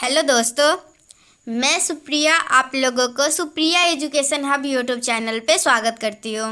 Hello दोस्तों, मैं सुप्रिया आप लोगों को Supriya education hub YouTube channel पे स्वागत करती हूँ।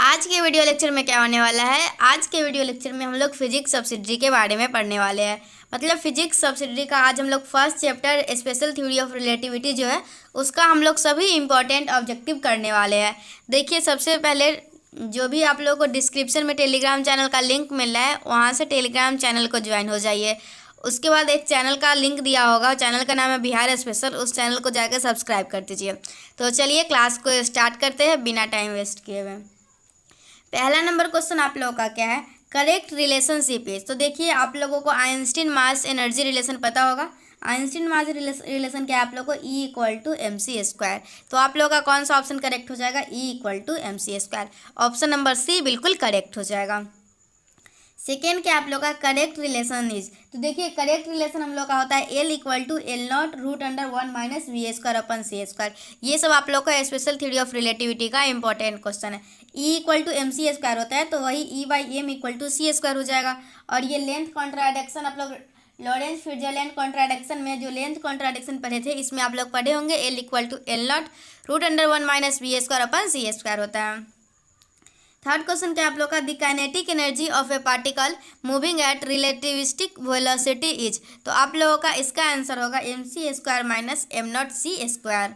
आज के वीडियो लेक्चर में क्या होने वाला है? आज के वीडियो लेक्चर में हम लोग फिजिक्स सब्सिडरी के बारे में पढ़ने वाले हैं। मतलब फिजिक्स सब्सिडरी का आज हम लोग first chapter special theory of relativity जो है उसका हम लोग सभी इम्पोर्टेंट ऑब्जेक्टिव करने वाले हैं। देखिए, सबसे पहले जो भी आप लोगों को डिस्क्रिप्शन में टेलीग्राम चैनल का लिंक मिल रहा है, वहाँ से टेलीग्राम चैनल को ज्वाइन हो जाइए। उसके बाद एक चैनल का लिंक दिया होगा, चैनल का नाम है बिहार स्पेशल, उस चैनल को जाकर सब्सक्राइब कर दीजिए। तो चलिए क्लास को स्टार्ट करते हैं बिना टाइम वेस्ट किए हुए। पहला नंबर क्वेश्चन आप लोगों का क्या है? Correct relationship is. तो देखिए, आप लोगों को आइंस्टीन मास एनर्जी रिलेशन पता होगा। आइंस्टीन मास रिलेशन क्या है आप लोगों को? E equal to M C square. तो आप लोगों का कौन सा ऑप्शन करेक्ट हो जाएगा? E equal to M C square. Option number C बिल्कुल करेक्ट हो जाएगा। सेकेंड क्या आप लोग का करेक्ट रिलेशन इज। तो देखिए, करेक्ट रिलेशन हम लोग का होता है L equal to L not root under 1 minus V square upon C square. ये सब आप लोग का स्पेशल थ्योरी ऑफ रिलेटिविटी का इंपॉर्टेंट क्वेश्चन है। E equal to M C square होता है, तो वही E by M equal to C square हो जाएगा। और ये लेंथ कॉन्ट्राडिक्शन आप लोग लॉरेंस फिट्जरलैंड कॉन्ट्राडिक्शन में जो लेंथ कॉन्ट्राडिक्शन पढ़े थे, इसमें आप लोग पढ़े होंगे L equal to L not root under 1 minus V square upon C square होता है। थर्ड क्वेश्चन क्या आप लोग का? The kinetic energy of a particle moving at relativistic velocity is. तो आप लोगों का इसका आंसर होगा M C square minus M not C square.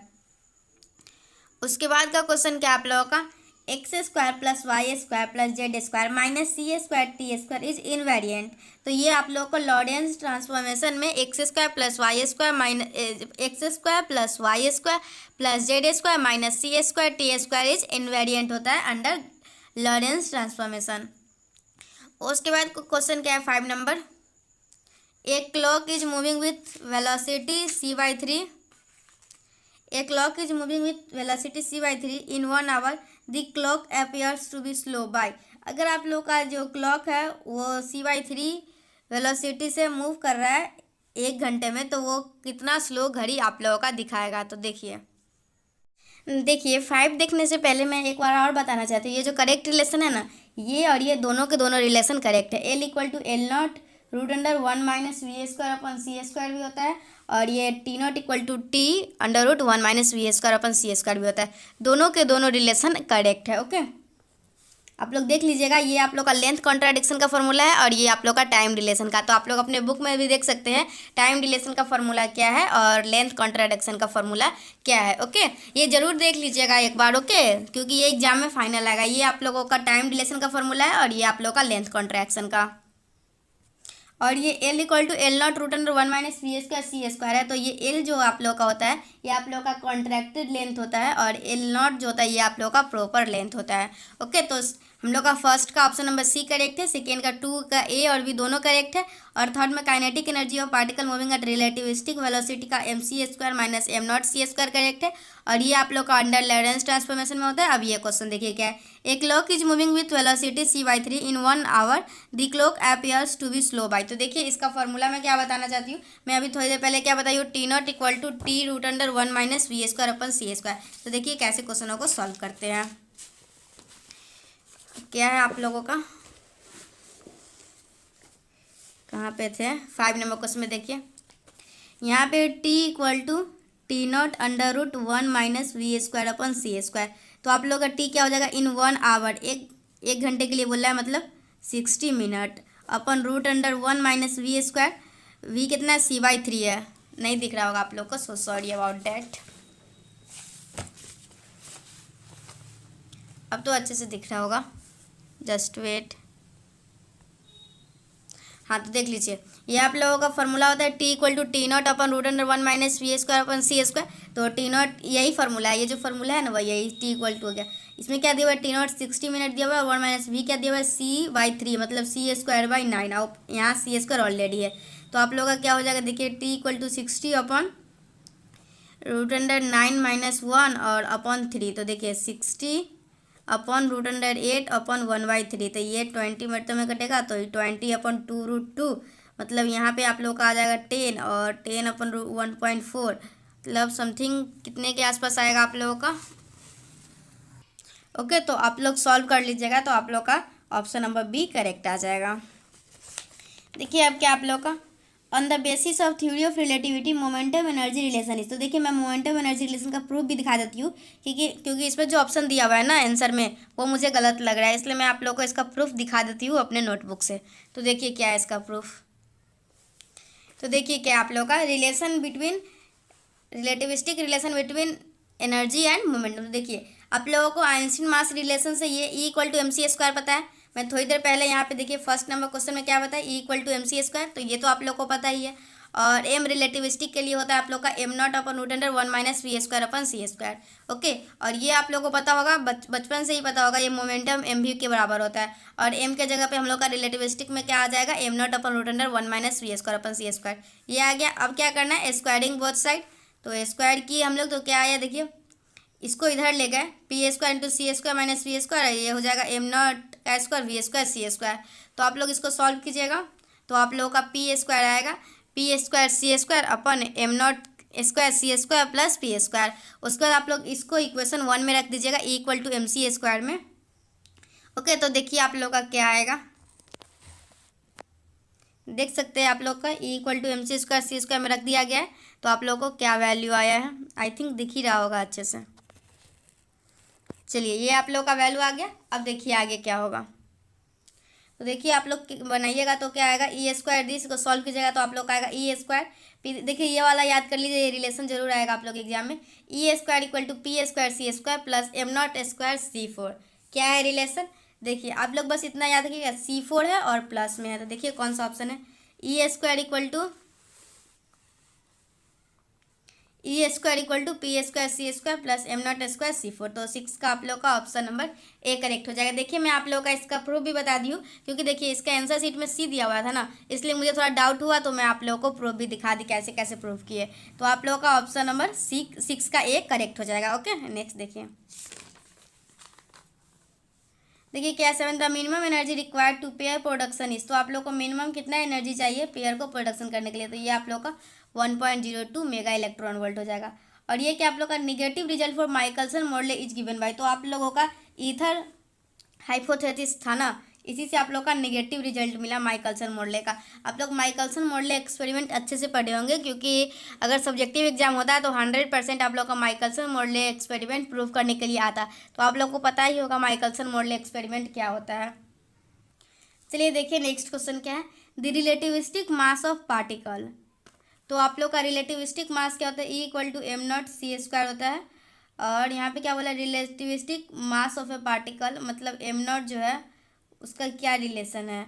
उसके बाद का क्वेश्चन क्या आप लोगों का? X square plus Y square plus Z square minus C square T square is invariant. तो ये आप लोगों को लॉरेंस ट्रांसफॉर्मेशन में X square plus Y square minus X square plus Y square plus Z square minus C square T square is invariant होता है under Lorentz transformation. उसके बाद क्वेश्चन क्या है? 5 number. A clock is moving with velocity c/3। A clock is moving with velocity c/3 in 1 hour. The clock appears to be slow by. अगर आप लोग का जो क्लॉक है वो c/3 वेलोसिटी से मूव कर रहा है 1 घंटे में, तो वो कितना स्लो घड़ी आप लोगों का दिखाएगा? तो देखिए 5 देखने से पहले मैं एक बार और बताना चाहती हूँ, ये जो करेक्ट रिलेशन है ना, ये और ये दोनों के दोनों रिलेशन करेक्ट है। L equal to L not root under 1 minus V square upon C square भी होता है, और ये T not equal to T under root 1 minus V square upon C square भी होता है। दोनों के दोनों रिलेशन करेक्ट है। ओके, आप लोग देख लीजिएगा, ये आप लोग का लेंथ कॉन्ट्राडिक्शन का फॉर्मूला है और ये आप लोग का टाइम रिलेशन का। तो आप लोग अपने बुक में भी देख सकते हैं टाइम रिलेशन का फॉर्मूला क्या है और लेंथ कॉन्ट्राडिक्शन का फॉर्मूला क्या है। ओके, ये जरूर देख लीजिएगा एक बार। ओके, क्योंकि ये एग्जाम में फाइनल आएगा। ये आप लोगों का टाइम रिलेशन का फॉर्मूला है और ये आप लोग का लेंथ कॉन्ट्रैक्शन का। और ये L equal to L not root under 1 minus V square C square है। तो ये L जो आप लोग का होता है ये आप लोग का कॉन्ट्रैक्टेड लेंथ होता है, और L नॉट जो होता है ये आप लोग का प्रॉपर लेंथ होता है। ओके, तो हम लोग का फर्स्ट का ऑप्शन नंबर सी करेक्ट है, सेकेंड का 2 का ए और बी दोनों करेक्ट है, और थर्ड में kinetic energy of particle moving at relativistic velocity का M C square minus M not C square correct है, और ये आप लोग का अंडर लॉरेंस ट्रांसफॉर्मेशन में होता है। अब ये क्वेश्चन देखिए क्या है? A clock is moving with velocity c/3 in 1 hour. The clock appears to be slow by. तो देखिए इसका फॉर्मूला मैं क्या बताना चाहती हूँ, मैं अभी थोड़ी देर पहले क्या बताई हूँ, T not equal to T root under 1 minus V square upon C square. तो देखिए कैसे क्वेश्चनों को सॉल्व करते हैं। क्या है आप लोगों का, कहाँ पे थे? 5 नंबर क्वेश्चन में देखिए, यहाँ पे t equal to T not under root 1 minus V square upon C square. तो आप लोग का t क्या हो जाएगा? इन 1 आवर, एक घंटे के लिए बोल रहा है, मतलब 60 minute, upon root under 1 minus V square. V कितना है? c/3 है, नहीं दिख रहा होगा आप लोग को, सो सॉरी अबाउट डैट। अब तो अच्छे से दिख रहा होगा, जस्ट वेट। हाँ, तो देख लीजिए, ये आप लोगों का फॉर्मूला होता है T equal to T not upon root under 1 minus V square upon C square. तो टी नॉट यही फॉर्मूला है, ये जो फॉर्मूला है ना वही यही टी इक्वल टू हो गया। इसमें क्या दिया हुआ है? टी नॉट 60 मिनट दिया हुआ है, 1 माइनस वी क्या दिया हुआ है? c/3 मतलब सी स्क्वायर बाई 9। अब यहाँ सी स्क्वायर ऑलरेडी है, तो आप लोगों का क्या हो जाएगा? देखिए T equal to 60 upon root under 9 minus 1 और अपॉन 3। तो देखिए 60 अपॉन रूट अंडर 8 अपॉन 1/3। तो ये 20 मिनट में कटेगा, तो 20 अपॉन 2 रूट 2, मतलब यहाँ पे आप लोग का आ जाएगा 10, और 10 अपॉन 1.4, मतलब समथिंग कितने के आसपास आएगा आप लोगों का? ओके, तो आप लोग सॉल्व कर लीजिएगा, तो आप लोग का ऑप्शन नंबर बी करेक्ट आ जाएगा। देखिए अब क्या आप लोग का on the basis of theory of relativity momentum energy relation is. तो देखिए मैं मोमेंटम एनर्जी रिलेशन का प्रूफ भी दिखा देती हूँ, क्योंकि इसमें जो ऑप्शन दिया हुआ है ना आंसर में वो मुझे गलत लग रहा है, इसलिए मैं आप लोगों को इसका प्रूफ दिखा देती हूँ अपने नोटबुक से। तो देखिए क्या है इसका प्रूफ। तो देखिए क्या आप लोगों का relativistic relation between energy and momentum. तो देखिए आप लोगों को आइंस्टीन मास रिलेशन से ये E इक्वल टू MC² पता है। मैं थोड़ी देर पहले यहाँ पे देखिए फर्स्ट नंबर क्वेश्चन में क्या बताया, E इक्वल टू MC², तो ये तो आप लोग को पता ही है। और एम रिलेटिविस्टिक के लिए होता है आप लोग का m0/√1 - v² ओके। और ये आप लोग को पता होगा, बचपन से ही पता होगा, ये मोमेंटम mv के बराबर होता है। और m के जगह पे हम लोग का रिलेटिविस्टिक में क्या आ जाएगा, m0/√1 - v²/c²। ये आ गया। अब क्या करना है, स्क्वायरिंग बोथ साइड। तो स्क्वायर की हम लोग, तो क्या आया देखिए, इसको इधर ले गए, p² into c² minus v², ये हो जाएगा m0² v² c²। तो आप लोग इसको सॉल्व कीजिएगा, तो आप लोगों का p² आएगा, p² c² अपन m0² c² प्लस p²। उसके बाद आप लोग इसको इक्वेशन 1 में रख दीजिएगा, E इक्वल टू MC² में। ओके, तो देखिए आप लोग का क्या आएगा, देख सकते हैं आप लोग का E equal to MC² c² में रख दिया गया है। तो आप लोग को क्या वैल्यू आया है, आई थिंक दिख ही रहा होगा अच्छे से। चलिए ये आप लोग का वैल्यू आ गया। अब देखिए आगे क्या होगा। तो देखिए आप लोग बनाइएगा तो क्या आएगा, E² दी, इसको सॉल्व कीजिएगा तो आप लोग का आएगा E²। देखिए ये वाला याद कर लीजिए, ये रिलेशन जरूर आएगा आप लोग एग्जाम में। E² equal to p² c² plus m0² c4। क्या है रिलेशन, देखिए आप लोग बस इतना याद रखिएगा, c4 है और प्लस में है। तो देखिए कौन सा ऑप्शन है, E² equal to p² c² plus m0² c4। तो 6 का आप लोग का ऑप्शन नंबर ए करेक्ट हो जाएगा। देखिए मैं आप लोग का इसका प्रूफ भी बता दी हूँ, क्योंकि देखिए इसका आंसर शीट में सी दिया हुआ था ना, इसलिए मुझे थोड़ा डाउट हुआ, तो मैं आप लोगों को प्रूफ भी दिखा दी कैसे कैसे प्रूफ किए। तो आप लोगों का ऑप्शन नंबर 6 का ए करेक्ट हो जाएगा। ओके, नेक्स्ट देखिए। देखिए क्या 7 the minimum energy required to pair production is. तो आप लोग को मिनिमम कितना एनर्जी चाहिए पेयर को प्रोडक्शन करने के लिए, तो ये आप लोग का 1.02 मेगा इलेक्ट्रॉन वोल्ट हो जाएगा। और ये क्या आप लोग का negative result for Michelson model is given by. तो आप लोगों का ईथर हाइपोथेसिस था ना, इसी से आप लोग का नेगेटिव रिजल्ट मिला माइकलसन मॉडल का। आप लोग माइकलसन मॉडल एक्सपेरिमेंट अच्छे से पढ़े होंगे, क्योंकि अगर सब्जेक्टिव एग्जाम होता है तो 100% आप लोग का माइकलसन मॉडल एक्सपेरिमेंट प्रूव करने के लिए आता है। तो आप लोग को पता ही होगा माइकलसन मॉडल एक्सपेरिमेंट क्या होता है। चलिए देखिए नेक्स्ट क्वेश्चन क्या है, the relativistic mass of particle. तो आप लोग का रिलेटिविस्टिक मास क्या होता है, E इक्वल टू m0c² होता है। और यहाँ पे क्या बोला, relativistic mass of a particle, मतलब m0 जो है उसका क्या रिलेशन है।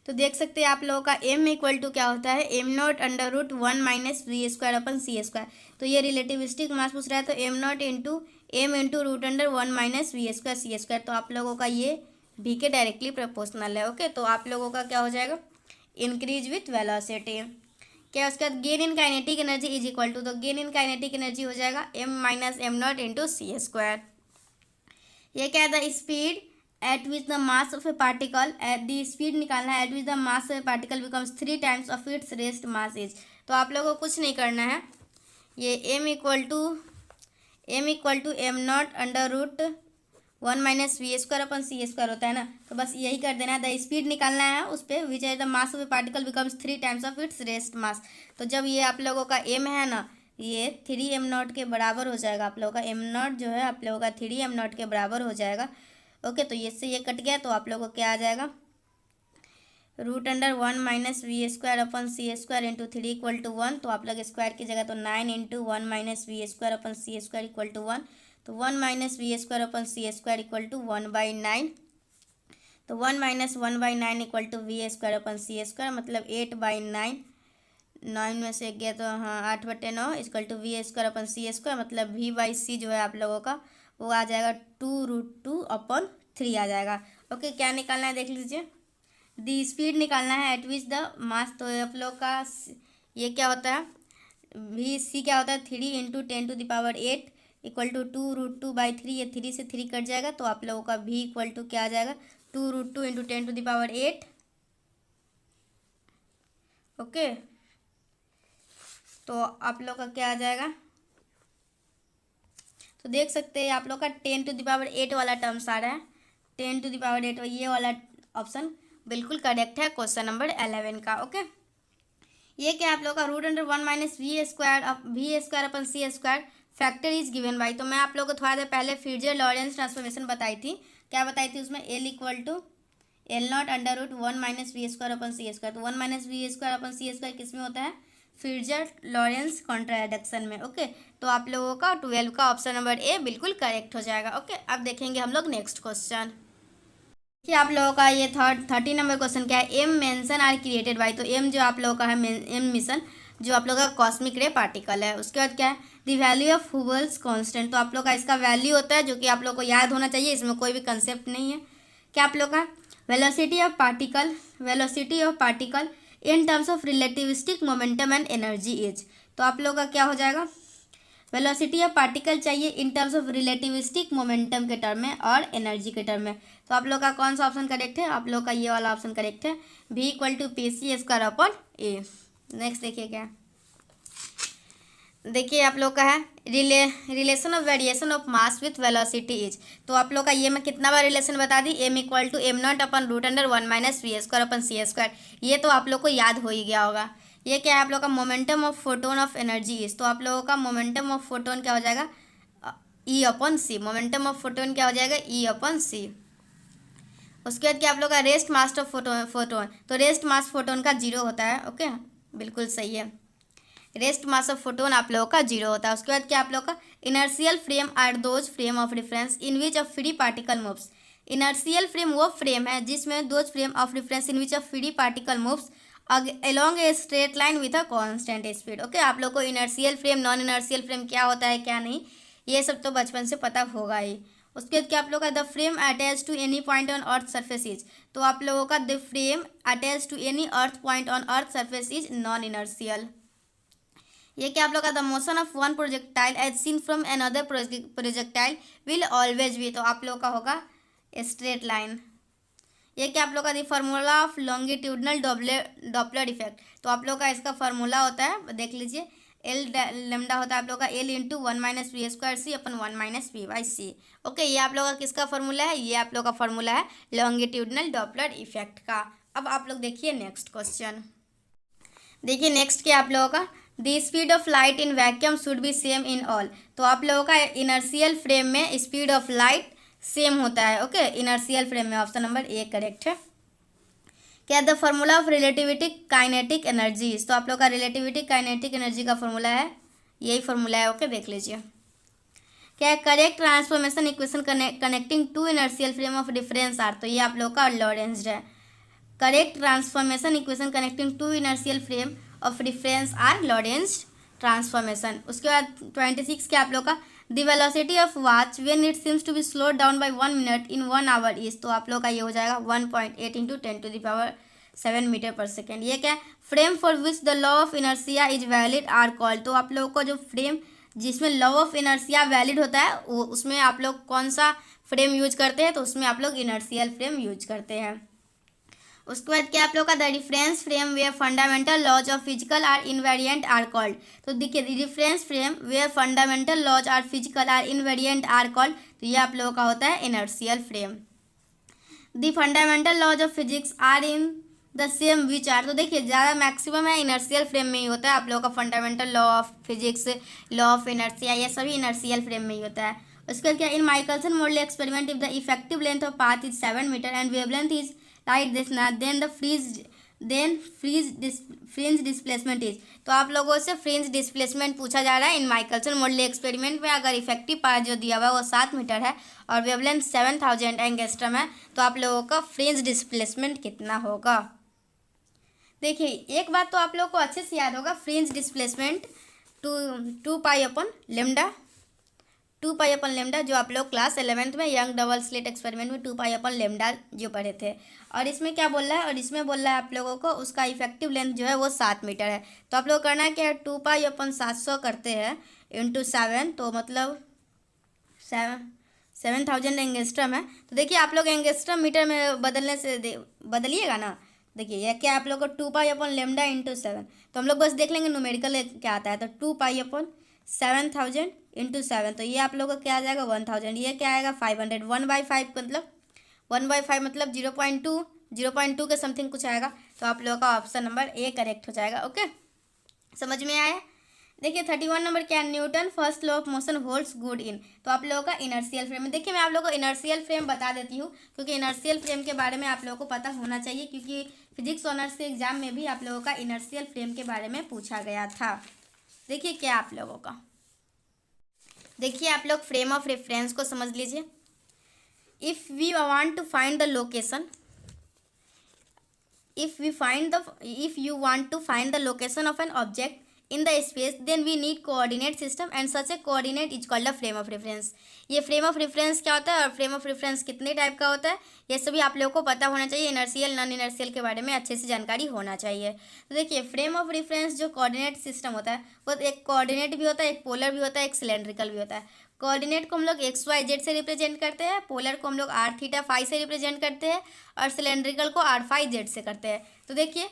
तो देख सकते हैं आप लोगों का m इक्वल टू क्या होता है, m0/√1 - v²/c²। तो ये रिलेटिविस्टिक मास पूछ रहा है, तो m0 इंटू m/√1 - v²/c²। तो आप लोगों का ये v के डायरेक्टली प्रोपोर्शनल है। ओके, तो आप लोगों का क्या हो जाएगा, इंक्रीज विथ वेलोसिटी। क्या उसके बाद gain in kinetic energy is equal to, तो गेन इन काइनेटिक एनर्जी हो जाएगा m - m0 इंटू c²। ये क्या है, the speed at which the mass of a particle, the speed निकालना है eight which the mass of a particle becomes 3 times of its rest mass is. तो आप लोगों को कुछ नहीं करना है, ये m equal to m0/√1 - v²/c² होता है ना, तो बस यही कर देना है। द स्पीड निकालना है उस पर, which is the mass of a particle becomes 3 times of its rest mass. तो जब ये आप लोगों का m है ना, ये 3m0 के बराबर हो जाएगा। आप लोगों का m0 जो है आप लोगों का 3m0 के बराबर हो जाएगा। ओके, तो ये से ये कट गया, तो आप लोगों को क्या आ जाएगा, √1 - v²/c² इंटू 3 इक्वल टू 1। तो आप लोग स्क्वायर की जगह तो 9 इंटू 1 - v²/c² इक्वल टू 1। तो 1 - v²/c² इक्वल टू 1/9। तो 1 - 1/9 इक्वल टू v²/c², मतलब 8/9। 9 में से गया तो हाँ 8/9 इक्वल टू v²/c², मतलब v/c जो है आप लोगों का वो आ जाएगा 2√2/3 आ जाएगा। ओके, क्या निकालना है देख लीजिए, दी स्पीड निकालना है एट विच द मास। तो आप लोग का ये क्या होता है, v/c क्या होता है, 3 इंटू 10⁸ इक्वल टू 2√2/3। ये 3 से 3 कट जाएगा, तो आप लोगों का v इक्वल टू क्या आ जाएगा, 2√2 इंटू 10⁸। ओके, तो आप लोग का क्या आ जाएगा, तो देख सकते हैं आप लोग का 10⁸ वाला टर्म्स आ रहा है, 10⁸ ये वाला ऑप्शन बिल्कुल करेक्ट है क्वेश्चन नंबर 11 का। ओके, ये क्या आप लोगों का root under 1 minus V square upon C square factor is given by. तो मैं आप लोगों को थोड़ा देर पहले फ्यूरियर लॉरेंस ट्रांसफॉर्मेशन बताई थी। क्या बताई थी उसमें? L equal to L not under root 1 minus V square upon C square. तो 1 minus V square upon C square किस में होता है? फ्यूरियर लॉरेंस कॉन्ट्राडिक्शन में। ओके, तो आप लोगों का 12 का ऑप्शन नंबर ए बिल्कुल करेक्ट हो जाएगा। ओके, अब देखेंगे हम लोग नेक्स्ट क्वेश्चन कि आप लोगों का ये 30 नंबर क्वेश्चन क्या है? M mention are created by. तो एम जो आप लोगों का है, एम मिशन जो आप लोगों का कॉस्मिक रे पार्टिकल है। उसके बाद क्या है? The value of Hubble's constant. तो आप लोग का इसका वैल्यू होता है जो कि आप लोग को याद होना चाहिए, इसमें कोई भी कंसेप्ट नहीं है। क्या आप लोग का? Velocity of particle in terms of relativistic momentum and energy is. तो आप लोग का क्या हो जाएगा? वेलोसिटी ऑफ पार्टिकल चाहिए in terms of relativistic momentum के टर्म में और एनर्जी के टर्म में। तो आप लोग का कौन सा ऑप्शन करेक्ट है? आप लोग का ये वाला ऑप्शन करेक्ट है, v equal to P C square upon A. Next देखिए क्या, देखिए आप लोग का है relation of variation of mass with velocity is. तो आप लोग का ये मैं कितना बार रिलेशन बता दी? M equal to M not upon root under 1 minus V square upon C square. ये तो आप लोग को याद हो ही गया होगा। ये क्या है आप लोग का? Momentum of photon of energy is. तो आप लोगों का मोमेंटम ऑफ फोटोन क्या हो जाएगा? E upon C. Momentum of photon क्या हो जाएगा? E upon C. उसके बाद क्या आप लोग का? Rest mass of photon. तो रेस्ट मास फोटोन का 0 होता है। ओके, बिल्कुल सही है, रेस्ट मास ऑफ फोटोन आप लोगों का 0 होता है। उसके बाद क्या आप लोग का? Inertial frame are those frame of reference in which a free particle moves. Inertial frame वो फ्रेम है जिसमें those frame of reference in which a free particle moves along a straight line with a constant speed. Okay, आप लोग को inertial frame, non inertial frame क्या होता है क्या नहीं, ये सब तो बचपन से पता होगा ही। उसके बाद क्या आप लोग का? The frame attach to any point on earth surface is. तो आप लोगों का the frame attach to any earth point on earth surface is non inertial. ये क्या आप लोग का? The motion of one projectile as seen from another projectile will always be. तो आप लोग का होगा स्ट्रेट लाइन। ये क्या आप लोग का? The formula of longitudinal Doppler effect. तो आप लोग का इसका फार्मूला होता है, देख लीजिए, एल लेमडा होता है आप लोग का L into 1 minus V square C upon 1 minus V by C. Okay, ये आप लोग का किसका फार्मूला है? ये आप लोग का फार्मूला है लॉन्गिट्यूडनल डॉपलर इफेक्ट का। अब आप लोग देखिए नेक्स्ट क्वेश्चन। देखिए नेक्स्ट क्या आप लोगों का? The speed of light in vacuum should be same in all. तो आप लोगों का इनर्शियल फ्रेम में स्पीड ऑफ लाइट सेम होता है। ओके, इनर्शियल फ्रेम में ऑप्शन नंबर ए करेक्ट है। क्या the formula of relativity kinetic energy. तो आप लोग का रिलेटिविटी काइनेटिक एनर्जी का फॉर्मूला है, यही फॉर्मूला है। ओके, देख लीजिए क्या है? Correct transformation equation connecting to inertial frame of difference are. तो ये आप लोग का लॉरेंज्ड है। Correct transformation equation connecting to inertial frame of difference are Lorentz transformation. उसके बाद 26 क्या आप लोग का? The velocity of watch when it seems to be slow down by 1 minute in 1 hour is. तो आप लोग का ये हो जाएगा 1.8 इंटू 10⁻7 मीटर पर सेकेंड। ये क्या है? Frame for which the law of inertia is valid are called. तो आप लोगों को जो फ्रेम जिसमें लॉ ऑफ इनर्शिया वैलिड होता है वो उसमें आप लोग कौन सा फ्रेम यूज करते हैं? तो उसमें आप लोग इनर्शियल फ्रेम यूज करते हैं। उसके बाद क्या आप लोग का? The reference frame where fundamental laws of physical are invariant are called. तो देखिए reference frame where fundamental laws are physical are invariant are called. तो ये आप लोगों का होता है inertial frame. The fundamental laws of physics are in the same which are. तो देखिए ज़्यादा मैक्सिमम है इनर्शियल फ्रेम में ही होता है। आप लोगों का fundamental law of physics, law of inertia, ये सभी इनर्शियल फ्रेम में ही होता है। उसके बाद क्या? In Michelson Morley experiment if the effective length of path is 7 metre and wavelength is light this ना देन फ्रिंज डिस्प्लेसमेंट इज। तो आप लोगों से फ्रिंज डिस्प्लेसमेंट पूछा जा रहा है इन माइकलसन मोडली एक्सपेरिमेंट में। अगर इफेक्टिव पाथ जो दिया हुआ है वो 7 मीटर है और वेवलेंथ 7000 एंगस्ट्रम है, तो आप लोगों का फ्रिंज डिस्प्लेसमेंट कितना होगा? देखिए एक बात तो आप लोगों को अच्छे से याद होगा, फ्रिंज डिस्प्लेसमेंट 2 पाई अपन लेमडा, 2 पाई अपन लेमडा जो आप लोग क्लास 11th में यंग डबल स्लिट एक्सपेरिमेंट में 2 पाई अपन लेमडा जो पढ़े थे। और इसमें क्या बोल रहा है? और इसमें बोल रहा है आप लोगों को उसका इफेक्टिव लेंथ जो है वो 7 मीटर है। तो आप लोग करना है क्या? 2 पाई अपन 700 करते हैं इंटू 7, तो मतलब 7000 एंगस्ट्रम है। तो देखिए आप लोग एंगस्ट्रम मीटर में बदलने से बदलिएगा ना। देखिए यह क्या आप लोग को 2 पाई अपन लेमडा इंटू 7, तो हम लोग बस देख लेंगे न्यूमेरिकल क्या आता है। तो 2 पाई अपन 7000 इंटू 7, तो ये आप लोगों का क्या आ जाएगा? 1000। ये क्या आएगा? 500। 1/5 मतलब 1/5 मतलब 0.2, 0.2 के समथिंग कुछ आएगा। तो आप लोगों का ऑप्शन नंबर ए करेक्ट हो जाएगा। ओके, समझ में आया। देखिए 31 नंबर क्या है, Newton first law of motion holds good in. तो आप लोगों का इनर्शियल फ्रेम। देखिए मैं आप लोगों को इनर्शियल फ्रेम बता देती हूँ, क्योंकि इनर्शियल फ्रेम के बारे में आप लोगों को पता होना चाहिए, क्योंकि फिजिक्स ऑनर्स के एग्जाम में भी आप लोगों का इनर्शियल फ्रेम के बारे में पूछा गया था। देखिए क्या आप लोगों का, देखिए आप लोग फ्रेम ऑफ रेफरेंस को समझ लीजिए। If we want to find the location, if you want to find the location of an object in the space, then we need coordinate system and such a coordinate is called a frame of reference। ये frame of reference क्या होता है और frame of reference कितने type का होता है, ये सभी आप लोगों को पता होना चाहिए। इनर्शियल नॉन इनर्शियल के बारे में अच्छे से जानकारी होना चाहिए। तो देखिए फ्रेम ऑफ रेफरेंस जो कोऑर्डिनेट सिस्टम होता है वो एक कोऑर्डिनेट भी होता है, एक पोलर भी होता है, एक सिलेंड्रिकल भी होता है। कोऑर्डिनेट को हम लोग एक्स वाई जेड से रिप्रेजेंट करते हैं, पोलर को हम लोग आर थीटा फाई से रिप्रेजेंट करते हैं, और सिलेंड्रिकल को आर फाई जेड से करते हैं। तो देखिए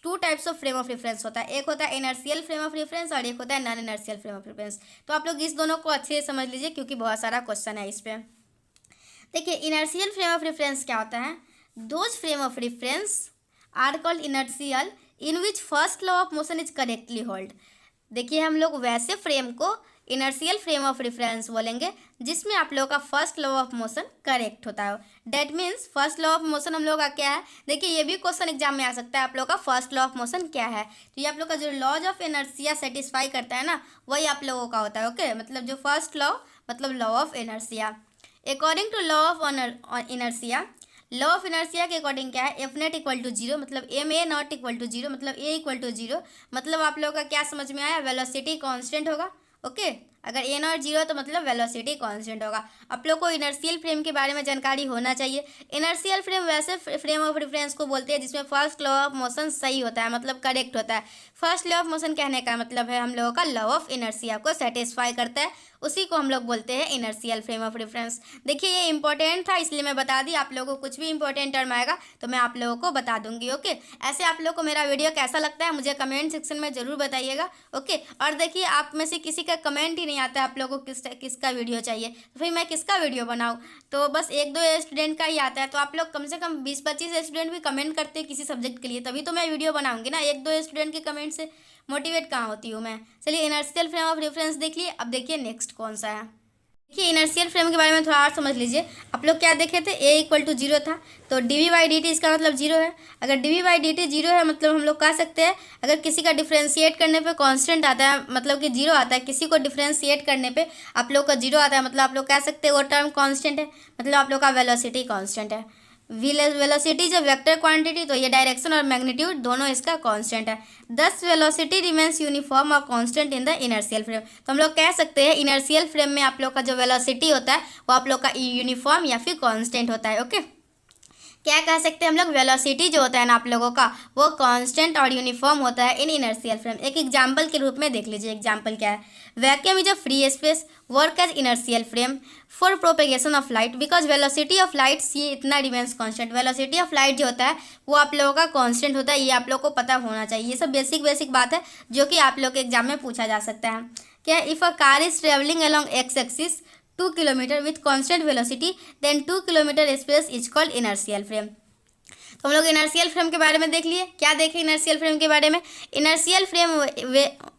2 types of frame of reference होता है, एक होता है इनर्शियल फ्रेम ऑफ रेफरेंस और एक होता है non inertial frame of reference. तो आप लोग इस दोनों को अच्छे से समझ लीजिए, क्योंकि बहुत सारा क्वेश्चन है इस पर। देखिए इनर्शियल फ्रेम ऑफ रेफरेंस क्या होता है, those frame of reference are called inertial in which first law of motion is correctly hold. देखिए हम लोग वैसे फ्रेम को इनर्शियल फ्रेम ऑफ रेफरेंस बोलेंगे जिसमें आप लोगों का first law of motion correct होता है। That means first law of motion हम लोग का क्या है, देखिए ये भी क्वेश्चन एग्जाम में आ सकता है, आप लोगों का फर्स्ट लॉ ऑफ मोशन क्या है। तो ये आप लोग का जो लॉज ऑफ इनर्शिया सेटिस्फाई करता है ना, वही आप लोगों का होता है। ओके, मतलब जो फर्स्ट लॉ मतलब law of inertia. According to law of inertia, law of inertia के अकॉर्डिंग क्या है, एफ नेट इक्वल टू 0 मतलब M A not equal to 0 मतलब ए इक्वल टू 0। मतलब आप लोगों का क्या समझ में आया, वेलोसिटी कांस्टेंट होगा। ओके, अगर ए नॉट 0 तो मतलब वेलोसिटी कांस्टेंट होगा। आप लोग को इनर्शियल फ्रेम के बारे में जानकारी होना चाहिए। इनर्शियल फ्रेम वैसे फ्रेम ऑफ रेफरेंस को बोलते हैं जिसमें फर्स्ट लॉ ऑफ मोशन सही होता है, मतलब करेक्ट होता है। फर्स्ट लॉ ऑफ मोशन कहने का मतलब है हम लोगों का लॉ ऑफ इनर्शिया को सेटिस्फाई करता है, उसी को हम लोग बोलते हैं इनर्शियल फ्रेम ऑफ रेफरेंस। देखिए ये इंपॉर्टेंट था इसलिए मैं बता दी, आप लोगों को कुछ भी इंपॉर्टेंट टर्म आएगा तो मैं आप लोगों को बता दूंगी। ओके, ऐसे आप लोगों को मेरा वीडियो कैसा लगता है मुझे कमेंट सेक्शन में ज़रूर बताइएगा। ओके, और देखिए आप में से किसी का कमेंट ही नहीं आता है आप लोगों को किसका वीडियो चाहिए, तो फिर मैं किसका वीडियो बनाऊँ। तो बस 1-2 स्टूडेंट का ही आता है, तो आप लोग कम से कम 20-25 स्टूडेंट भी कमेंट करते हैं किसी सब्जेक्ट के लिए, तभी तो मैं वीडियो बनाऊंगी ना। 1-2 स्टूडेंट के कमेंट से मोटिवेट कहाँ होती हूँ मैं। चलिए इनर्शियल फ्रेम ऑफ रेफरेंस देख लिए, अब देखिए नेक्स्ट कौन सा है। देखिए इनर्शियल फ्रेम के बारे में थोड़ा और समझ लीजिए। आप लोग क्या देखे थे, ए इक्वल टू 0 था, तो डी बाई डी टी इसका मतलब 0 है। अगर डी बाई डी टी 0 है मतलब हम लोग कह सकते हैं अगर किसी का डिफ्रेंशिएट करने पे कांस्टेंट आता है मतलब कि 0 आता है, किसी को डिफ्रेंशिएट करने पे आप लोग का 0 आता है मतलब आप लोग कह सकते हैं वो टर्म कांस्टेंट है, मतलब आप लोग का वेलोसिटी कांस्टेंट है। वेलोसिटी जब वेक्टर क्वांटिटी तो ये डायरेक्शन और मैग्नीट्यूड दोनों इसका कांस्टेंट है। दस वेलोसिटी रिमेंस यूनिफॉर्म और constant in the inertial frame. तो हम लोग कह सकते हैं इनर्शियल फ्रेम में आप लोग का जो वेलोसिटी होता है वो आप लोग का यूनिफॉर्म या फिर कांस्टेंट होता है। ओके, क्या कह सकते हैं हम लोग, वेलोसिटी जो होता है ना आप लोगों का वो कांस्टेंट और यूनिफॉर्म होता है इन इनर्शियल फ्रेम। एक एग्जांपल के रूप में देख लीजिए, एग्जांपल क्या है, vacuum is a free space work as inertial frame for propagation of light because velocity of light ये इतना remains constant. Velocity of light जो होता है वो आप लोगों का कांस्टेंट होता है, ये आप लोग को पता होना चाहिए। ये सब बेसिक बात है जो कि आप लोग के एग्जाम में पूछा जा सकता है। क्या, if a car is travelling along X axis 2 kilometre with constant velocity then 2 kilometre space is called inertial frame. तो हम लोग इनर्शियल फ्रेम के बारे में देख लिए। क्या देखें इनर्शियल फ्रेम के बारे में, इनर्शियल फ्रेम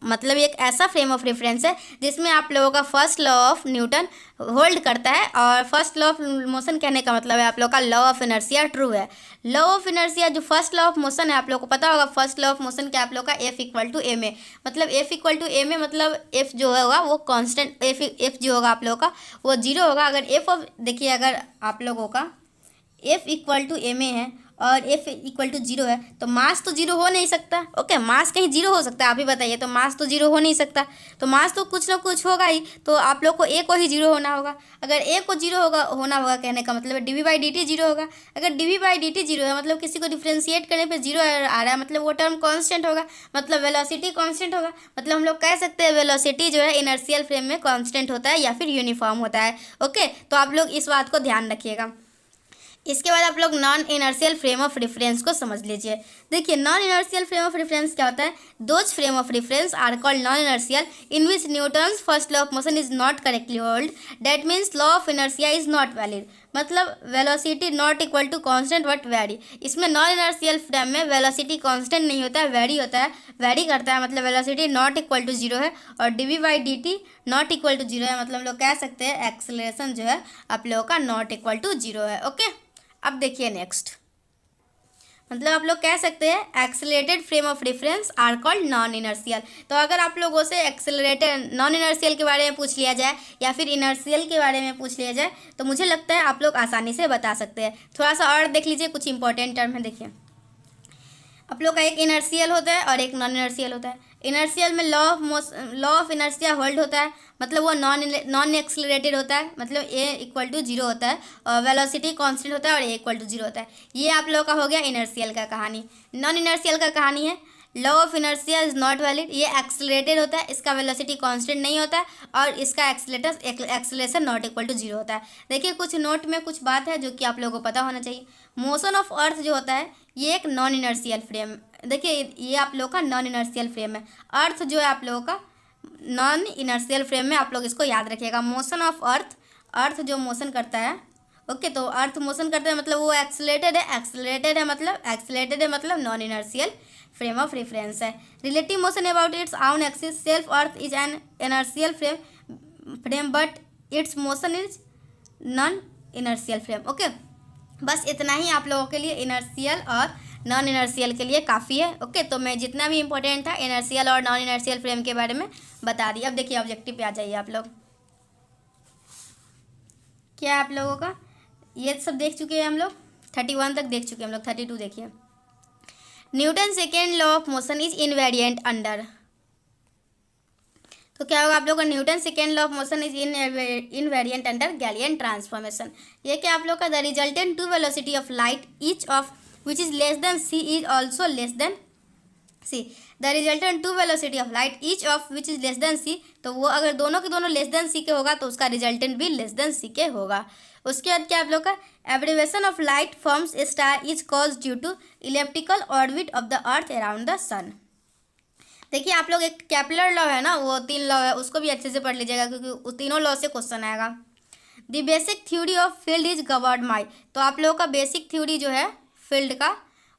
मतलब एक ऐसा फ्रेम ऑफ रेफरेंस है जिसमें आप लोगों का first law of Newton hold करता है, और फर्स्ट लॉ ऑफ मोशन कहने का मतलब है आप लोग का लॉ ऑफ इनर्शिया ट्रू है। लॉ ऑफ इनर्शिया जो फर्स्ट लॉ ऑफ मोशन है आप लोग को पता होगा, फर्स्ट लॉ ऑफ मोशन क्या आप लोग का F equal to M A, मतलब F equal to M A मतलब एफ जो होगा वो कांस्टेंट, एफ जो होगा आप लोगों का वो 0 होगा। अगर एफ ऑफ देखिए अगर आप लोगों का F equal to M A है और एफ इक्वल टू 0 है तो मास तो 0 हो नहीं सकता। ओके, मास कहीं 0 हो सकता है, आप ही बताइए, तो मास तो 0 हो नहीं सकता, तो मास तो कुछ ना कुछ होगा ही, तो आप लोग को ए को ही 0 होना होगा। अगर ए को 0 होना होगा कहने का मतलब D V by D T 0 होगा। अगर D V by D T 0 है मतलब किसी को डिफ्रेंशिएट करने पे 0 आ रहा है मतलब वो टर्म कांस्टेंट होगा, मतलब वेलोसिटी कांस्टेंट होगा। मतलब हम लोग कह सकते हैं वेलोसिटी जो है इनर्शियल फ्रेम में कांस्टेंट होता है या फिर यूनिफॉर्म होता है। ओके, तो आप लोग इस बात को ध्यान रखिएगा। इसके बाद आप लोग non inertial frame of reference को समझ लीजिए। देखिए non inertial frame of reference क्या होता है, those frame of reference are called non inertial in which Newton's first law of motion is not correctly hold, that means law of inertia is not valid. मतलब velocity not equal to constant but vary. इसमें non inertial frame में velocity constant नहीं होता है, very होता है, very करता है, मतलब velocity not equal to zero है। और dv/dt not equal to zero है, मतलब हम लोग कह सकते हैं एक्सेलरेशन जो है आप लोगों का नॉट इक्वल टू जीरो है। ओके, अब देखिए नेक्स्ट, मतलब आप लोग कह सकते हैं accelerated frame of reference are called non inertial. तो अगर आप लोगों से एक्सेलरेटेड नॉन इनर्शियल के बारे में पूछ लिया जाए या फिर इनर्शियल के बारे में पूछ लिया जाए तो मुझे लगता है आप लोग आसानी से बता सकते हैं। थोड़ा सा और देख लीजिए, कुछ इंपॉर्टेंट टर्म है। देखिए आप लोग का एक इनर्शियल होता है और एक नॉन इनर्शियल होता है। इनर्शियल में लॉ ऑफ इनर्शिया होल्ड होता है, मतलब वो नॉन एक्सेलरेटेड होता है, मतलब ए इक्वल टू जीरो होता है, और वेलोसिटी कांस्टेंट होता है और ए इक्वल टू जीरो होता है। ये आप लोगों का हो गया इनर्शियल का कहानी। नॉन इनर्शियल का कहानी है law of inertia is not valid, ये एक्सेलरेटेड होता है, इसका वेलोसिटी कांस्टेंट नहीं होता है और इसका acceleration not equal to zero होता है। देखिए कुछ नोट में कुछ बात है जो कि आप लोगों को पता होना चाहिए। मोशन ऑफ अर्थ जो होता है ये एक नॉन इनर्शियल फ्रेम, देखिए ये आप लोगों का नॉन इनर्शियल फ्रेम है। अर्थ जो है आप लोगों का नॉन इनर्शियल फ्रेम में, आप लोग इसको याद रखिएगा। मोशन ऑफ अर्थ, अर्थ जो मोशन करता है, ओके, तो अर्थ मोशन करता है मतलब वो एक्सेलरेटेड है, एक्सेलरेटेड है मतलब non inertial frame of reference है। रिलेटिव मोशन अबाउट इट्स आउन axis, self earth is an inertial frame but it's motion is non inertial frame. Okay, बस इतना ही आप लोगों के लिए इनर्शियल और नॉन इनर्शियल के लिए काफ़ी है। ओके, तो मैं जितना भी इंपॉर्टेंट था इनर्शियल और नॉन इनर्शियल फ्रेम के बारे में बता दी। अब देखिए ऑब्जेक्टिव पे आ जाइए आप लोग। क्या आप लोगों का ये सब देख चुके हैं हम लोग, 31 तक देख चुके हैं हम लोग, 32 देखिए। Newton second law of motion is invariant under, तो क्या होगा आप लोग का Newton second law of motion is invariant under Galilean transformation. ये क्या आप लोग का the resultant two velocity of light each of which is less than C is also less than C, the resultant two velocity of light each of which is less than C, तो वो अगर दोनों के दोनों less than सी के होगा तो उसका रिजल्टेंट भी लेस देन सी के होगा। उसके बाद क्या आप लोग का aberration of light forms a star is cause due to elliptical orbit of the earth around the sun. देखिए आप लोग एक कैपलर लॉ है ना, वो 3 लॉ है, उसको भी अच्छे से पढ़ लीजिएगा क्योंकि उस तीनों लॉ से क्वेश्चन आएगा। The basic theory of field is govern by, तो आप लोगों का बेसिक थ्योरी जो है फील्ड का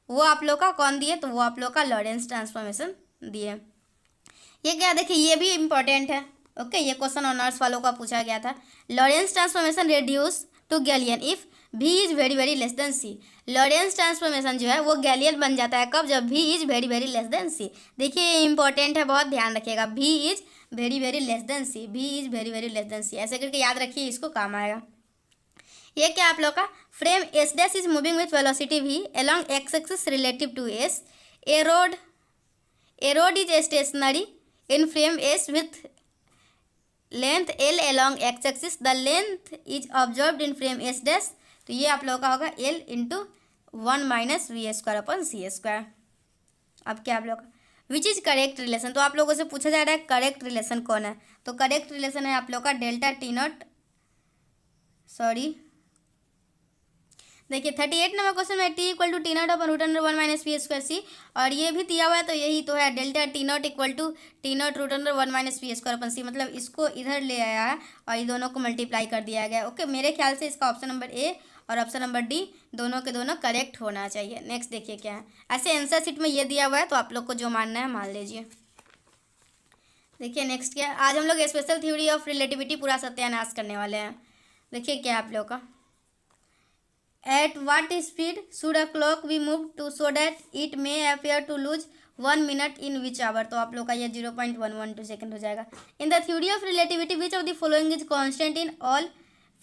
वो आप लोग का कौन दिए, तो वो आप लोग का लॉरेंस ट्रांसफॉर्मेशन दिए। ये क्या, देखिए ये भी इंपॉर्टेंट है। ओके, ये क्वेश्चन ऑनर्स वालों का पूछा गया था। Lorentz transformation reduce to Galilean if v is very very less than c। Lorentz transformation जो है वो गैलियन बन जाता है कब, जब v is very very less than c। देखिए ये इंपॉर्टेंट है, बहुत ध्यान रखिएगा। v is very very less than c, v is very very less than c, ऐसे करके याद रखिए, इसको काम आएगा। ये क्या आप लोग का frame S dash is moving with velocity v along x axis relative to s, a rod is stationary in frame s with length l along x axis, the length is observed in frame s dash, तो ये आप लोगों का होगा l into 1 minus V square upon C square. अब क्या आप लोग विच इज करेक्ट रिलेशन, तो आप लोगों से पूछा जा रहा है करेक्ट रिलेशन कौन है, तो करेक्ट रिलेशन है आप लोग का डेल्टा टी नॉट, सॉरी देखिए 38 नंबर क्वेश्चन में T equal to T not upon root under 1 minus V square C, और ये भी दिया हुआ है तो यही तो है delta T not equal to T not root under 1 minus V square upon C, मतलब इसको इधर ले आया है और ये दोनों को मल्टीप्लाई कर दिया गया। ओके, मेरे ख्याल से इसका ऑप्शन नंबर ए और ऑप्शन नंबर डी दोनों के दोनों करेक्ट होना चाहिए। नेक्स्ट देखिए क्या है, ऐसे आंसर शीट में ये दिया हुआ है तो आप लोग को जो मानना है मान लीजिए। देखिए नेक्स्ट क्या है, आज हम लोग स्पेशल थ्योरी ऑफ रिलेटिविटी पूरा सत्यानाश करने वाले हैं। देखिए क्या आप लोग का At what speed should a clock be moved to so that it may appear to lose 1 minute in which hour, तो आप लोग का ये 0.112 सेकेंड हो जाएगा। In the theory of relativity which of the following is constant in all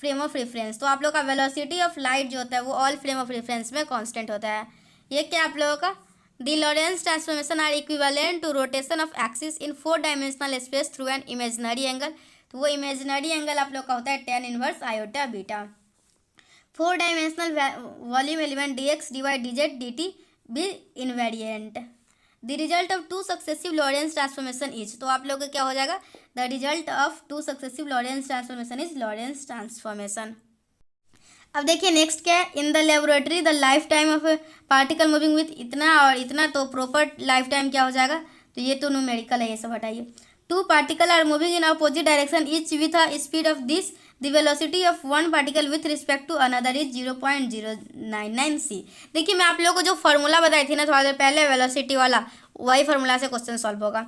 frame of reference, तो आप लोग का वेलोसिटी ऑफ लाइट जो होता है वो ऑल फ्रेम ऑफ रेफरेंस में कांस्टेंट होता है। ये क्या आप लोगों का the Lorentz transformation are equivalent to rotation of axis in 4 dimensional space through an imaginary angle, तो वो इमेजिनरी एंगल आप लोग का होता है tan inverse iota beta. 4 dimensional volume element dx dy dz dt भी invariant. The result of 2 successive Lorentz transformation is, तो आप लोग का क्या हो जाएगा the result of 2 successive Lorentz transformation is Lorentz transformation. अब देखिए नेक्स्ट क्या है, in the laboratory the life time of particle moving with इतना और इतना, तो प्रॉपर लाइफ टाइम क्या हो जाएगा, तो ये तो न्यूमेरिकल है, ये सब हटाइए। Two particles are moving in opposite direction each with a speed of this. The velocity of one particle with respect to another is 0.099 c. देखिए मैं आप लोगों को जो फॉर्मूला बताई थी ना थोड़ा देर पहले वेलोसिटी वाला, वही फॉर्मूला से क्वेश्चन सॉल्व होगा।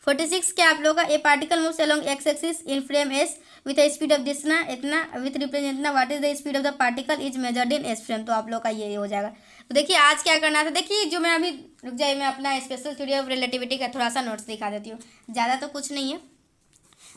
46 क्या आप लोगों का, ए particle moves along x axis in frame S with A speed of this ना इतना विथ रिप्रेजेंट इतना, what is the speed of the particle is measured in S frame. तो आप लोग का ये हो जाएगा। तो देखिए आज क्या करना था, देखिए जो मैं अभी रुक जाइए, मैं अपना स्पेशल थ्योरी ऑफ रिलेटिविटी का थोड़ा सा नोट्स दिखा देती हूँ, ज़्यादा तो कुछ नहीं है।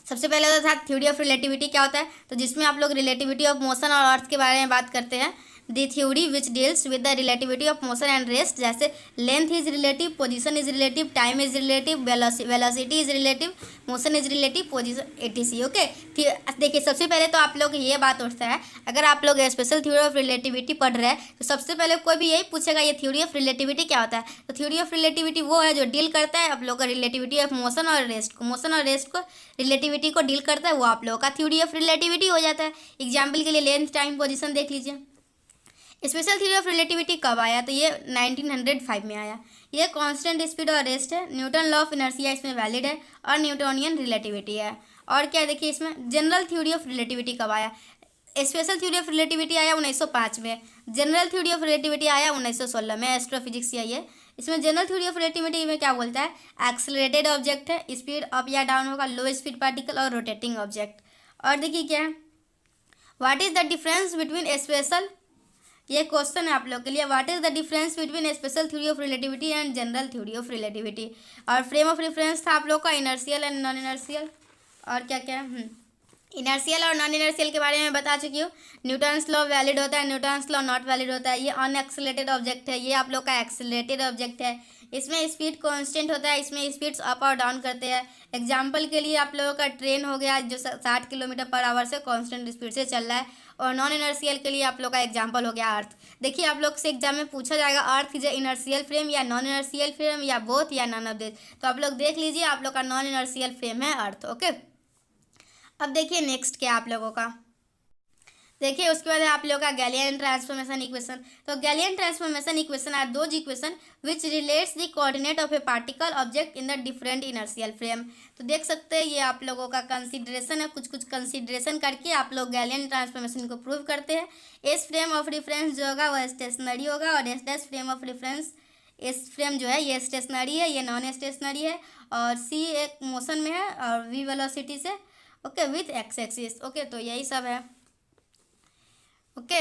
सबसे पहले तो था थ्योरी ऑफ रिलेटिविटी क्या होता है, तो जिसमें आप लोग रिलेटिविटी ऑफ मोशन और अर्थ के बारे में बात करते हैं। The theory which deals with the relativity of motion and rest, जैसे length is relative, position is relative, time is relative, velocity is relative, motion is relative, position etc. Okay, देखिए सबसे पहले तो आप लोग ये बात उठता है, अगर आप लोग स्पेशल थ्योरी ऑफ रिलेटिविटी पढ़ रहे हैं तो सबसे पहले कोई भी यही पूछेगा ये थ्योरी ऑफ रिलेटिविटी क्या होता है। तो थ्योरी ऑफ रिलेटिविटी वो है जो डील करता है आप लोग का रिलेटिविटी ऑफ मोशन और रेस्ट को, मोशन और रेस्ट को रिलेटिविटी को डील करता है, वो आप लोगों का थ्योरी ऑफ रिलेटिविटी हो जाता है। एग्जाम्पल के लिए लेंथ, टाइम, पोजीशन देख लीजिए। स्पेशल थ्योरी ऑफ रिलेटिविटी कब आया, तो ये 1905 में आया। ये कांस्टेंट स्पीड और रेस्ट है, न्यूटन लॉ ऑफ इनर्शिया इसमें वैलिड है, और न्यूटोनियन रिलेटिविटी है। और क्या देखिए इसमें जनरल थ्योरी ऑफ रिलेटिविटी कब आया, स्पेशल थ्योरी ऑफ रिलेटिविटी आया 1905 में, जनरल थ्योरी ऑफ रिलेटिविटी आया 1916 में, एस्ट्रोफिजिक्स से आई है। इसमें जनरल थ्योरी ऑफ रिलेटिविटी में क्या बोलता है, एक्सेलरेटेड ऑब्जेक्ट है, स्पीड अप या डाउन होगा, लो स्पीड पार्टिकल और रोटेटिंग ऑब्जेक्ट। और देखिए क्या है, what is the difference between special, ये क्वेश्चन है आप लोग के लिए, what is the difference between special theory of relativity and general theory of relativity. और फ्रेम ऑफ रेफरेंस था आप लोग का इनर्शियल एंड नॉन इनर्शियल। और क्या क्या इनर्शियल और नॉन इनर्शियल के बारे में बता चुकी हूँ। न्यूटन्स लॉ वैलिड होता है, न्यूटन्स लॉ नॉट वैलिड होता है। ये अनएक्सेलरेटेड ऑब्जेक्ट है, ये आप लोग का एक्सेलरेटेड ऑब्जेक्ट है। इसमें स्पीड कांस्टेंट होता है, इसमें स्पीड्स अप और डाउन करते हैं। एग्जाम्पल के लिए आप लोगों का ट्रेन हो गया जो 60 किलोमीटर पर आवर से कांस्टेंट स्पीड से चल रहा है। और नॉन इनर्शियल के लिए आप लोग का एग्जाम्पल हो गया अर्थ। देखिए आप लोग से एग्जाम में पूछा जाएगा अर्थ इज इनर्शियल फ्रेम या नॉन इनर्शियल फ्रेम या बोथ या नन ऑफ दिस, तो आप लोग देख लीजिए आप लोग का नॉन इनर्शियल फ्रेम है अर्थ। ओके, अब देखिए नेक्स्ट क्या आप लोगों का, देखिए उसके बाद आप लोगों का गैलियन ट्रांसफॉर्मेशन इक्वेशन। तो Galilean transformation equation are those equation which relates the coordinate of a particle object in the different inertial frame. तो देख सकते हैं ये आप लोगों का कंसीडरेशन है, कुछ कुछ कंसीडरेशन करके आप लोग गैलियन ट्रांसफॉर्मेशन को प्रूव करते हैं। एस फ्रेम ऑफ रेफरेंस जो होगा वह स्टेशनरी होगा, और S dash frame of reference, S frame जो है ये स्टेशनरी है, ये नॉन स्टेशनरी है, और सी एक मोशन में है और वी वेलोसिटी से, okay, with x axis. Okay, तो यही सब है। ओके,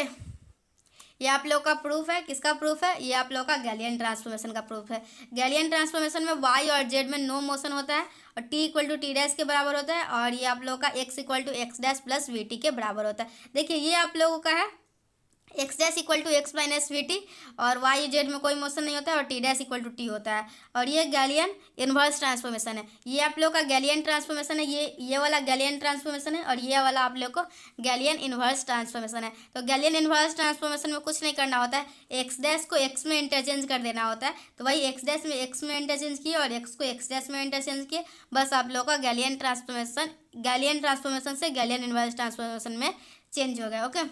ये आप लोग का प्रूफ है, किसका प्रूफ है, ये आप लोग का गैलियन ट्रांसफॉर्मेशन का प्रूफ है। गैलियन ट्रांसफॉर्मेशन में वाई और जेड में नो मोशन होता है, और T equal to T dash के बराबर होता है, और ये आप लोग का X equal to X dash plus V T के बराबर होता है। देखिए ये आप लोगों का है X dash equal to X minus V T, और वाई जेड में कोई मोशन नहीं होता है, और T dash equal to T होता है। और ये गैलियन इन्वर्स ट्रांसफॉर्मेशन है, ये आप लोग का गैलियन ट्रांसफॉर्मेशन है, ये वाला गैलियन ट्रांसफॉर्मेशन है, और ये वाला आप लोग को गैलियन इन्वर्स ट्रांसफॉर्मेशन है। तो गैलियन इन्वर्स ट्रांसफॉर्मेशन में कुछ नहीं करना होता है, एक्स डैश को एक्स में इंटरचेंज कर देना होता है। तो वही एक्स डैश में एक्स में इंटरचेंज किए और एक्स को एक्स डैश में इंटरचेंज किए, बस आप लोग का गैलियन ट्रांसफॉर्मेशन से गैलियन इन्वर्स ट्रांसफॉर्मेशन में चेंज हो गया। ओके,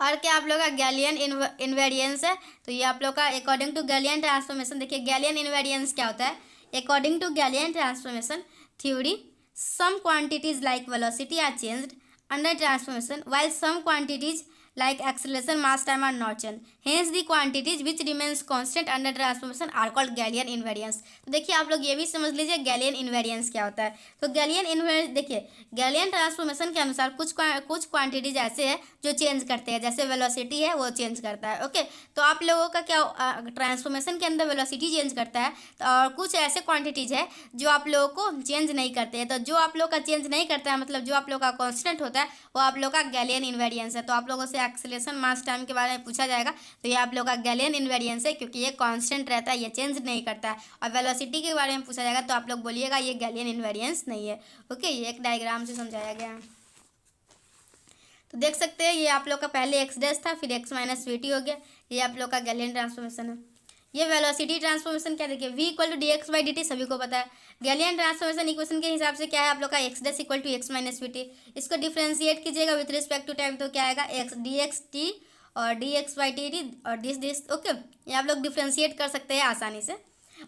और क्या आप लोग का गैलियन इनवेरियंस है, तो ये आप लोग का अकॉर्डिंग टू गैलियन ट्रांसफॉर्मेशन। देखिए गैलियन इनवेरियंस क्या होता है, according to Galilean transformation theory some quantities like velocity are changed under transformation while some quantities like acceleration, mass, time are not changed. Hence the quantities which remains constant under transformation are called Galilean invariance. तो देखिए आप लोग ये भी समझ लीजिए Galilean invariance क्या होता है। तो Galilean invariance देखिए Galilean ट्रांसफॉर्मेशन के अनुसार कुछ क्वांटिटीज ऐसे हैं जो चेंज करते हैं, जैसे वेलोसिटी है वो चेंज करता है। ओके, तो आप लोगों का क्या ट्रांसफॉर्मेशन के अंदर वेलोसिटी चेंज करता है, तो और कुछ ऐसे क्वांटिटीज है जो आप लोगों को चेंज नहीं करते हैं। तो जो आप लोग का चेंज नहीं करता है मतलब जो आप लोग का कॉन्स्टेंट होता है वो आप लोग का गैलियन इन्वेरियंस है। तो आप लोगों से एक्सेलरेशन, मास, टाइम के बारे में पूछा जाएगा तो ये आप लोग का गैलियन इन्वेरियंस है, क्योंकि ये कांस्टेंट रहता है, ये चेंज नहीं करता है। और वेलोसिटी के बारे में पूछा जाएगा तो आप लोग बोलिएगा ये गैलियन इन्वेरियंस नहीं है। ओके, ये एक डायग्राम से समझाया गया है। तो देख सकते हैं ये आप लोग का पहले एक्स डैश था, फिर एक्स माइनस वी टी हो गया, ये आप लोग का गैलियन ट्रांसफॉर्मेशन है। ये वेलोसिटी ट्रांसफॉर्मेशन क्या देखिए v equal to D X by D T सभी को पता है। गैलियन ट्रांसफॉर्मेशन इक्वेशन के हिसाब से क्या है आप लोग का X dash equal to X minus V T. इसको डिफ्रेंशिएट कीजिएगा विथ रिस्पेक्ट टू टाइम तो क्या आएगा एक्स डी एक्स टी और D X by T T और दिस। ओके, ये आप लोग डिफ्रेंशिएट कर सकते हैं आसानी से।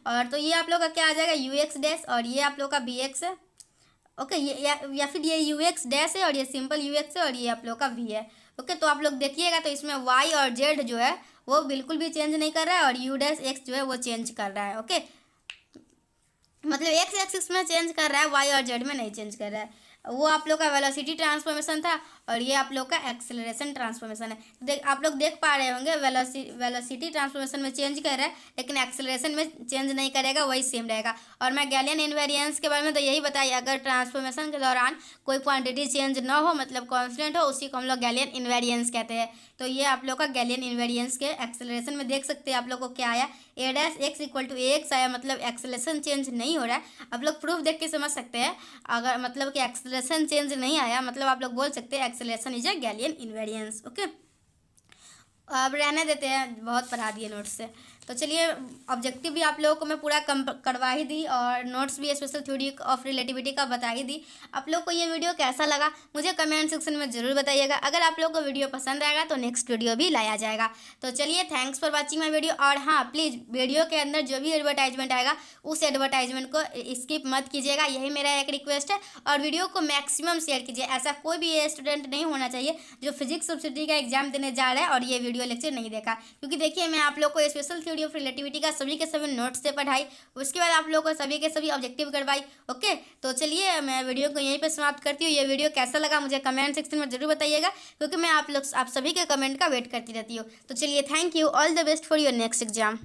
और तो ये आप लोग का क्या आ जाएगा यू एक्स डैश, और ये आप लोग का वी एक्स है। ओके, ये या फिर ये यू एक्स डैश है और ये सिंपल यू एक्स है और ये आप लोग का वी है। ओके, तो आप लोग देखिएगा तो इसमें वाई और जेड जो है वो बिल्कुल भी चेंज नहीं कर रहा है और यू डैश एक्स जो है वो चेंज कर रहा है। ओके, मतलब एक्स एक्सिस में चेंज कर रहा है, वाई और जेड में नहीं चेंज कर रहा है। वो आप लोग का वेलोसिटी ट्रांसफॉर्मेशन था और ये आप लोग का एक्सेलरेशन ट्रांसफॉर्मेशन है। आप लोग देख पा रहे होंगे वेलोसिटी ट्रांसफॉर्मेशन में चेंज कर रहा है लेकिन एक्सेलरेशन में चेंज नहीं करेगा, वही सेम रहेगा। और मैं गैलियन इनवेरिएंस के बारे में तो यही बताई, अगर ट्रांसफॉर्मेशन के दौरान कोई क्वांटिटी चेंज ना हो मतलब कॉन्स्टेंट हो, उसी को हम लोग गैलियन इनवेरिएंस कहते हैं। तो ये आप लोग का गैलियन इनवेरिएंस के एक्सेलरेशन में देख सकते हैं आप लोग को क्या आया, A dash X equal to A X आया, मतलब एक्सेलरेशन चेंज नहीं हो रहा है। आप लोग प्रूफ देख के समझ सकते हैं, अगर मतलब कि एक्सेलरेशन चेंज नहीं आया मतलब आप लोग बोल सकते हैं acceleration is a galleon invariance. Okay, अब रहने देते हैं, बहुत पढ़ा दिए नोट्स से। तो चलिए, ऑब्जेक्टिव भी आप लोगों को मैं पूरा करवा ही दी और नोट्स भी स्पेशल थ्योरी ऑफ रिलेटिविटी का बता ही दी। आप लोग को ये वीडियो कैसा लगा मुझे कमेंट सेक्शन में ज़रूर बताइएगा। अगर आप लोग को वीडियो पसंद आएगा तो नेक्स्ट वीडियो भी लाया जाएगा। तो चलिए, thanks for watching my video. और हाँ, प्लीज़ वीडियो के अंदर जो भी एडवर्टाइजमेंट आएगा उस एडवर्टाइजमेंट को स्किप मत कीजिएगा, यही मेरा एक रिक्वेस्ट है। और वीडियो को मैक्सिमम शेयर कीजिए। ऐसा कोई भी स्टूडेंट नहीं होना चाहिए जो फिजिक्स सब्सिडी का एग्जाम देने जा रहा है और ये वीडियो लेक्चर नहीं देखा, क्योंकि देखिए मैं आप लोग को स्पेशल थ्योरी ऑफ रिलेटिविटी का सभी के सभी नोट्स से पढ़ाई, उसके बाद आप लोग को सभी के सभी ऑब्जेक्टिव करवाई। ओके, तो चलिए मैं वीडियो को यहीं पे समाप्त करती हूँ। ये वीडियो कैसा लगा मुझे कमेंट सेक्शन में जरूर बताइएगा, क्योंकि मैं आप सभी के कमेंट का वेट करती रहती हूँ। तो चलिए, thank you, all the best for your next exam.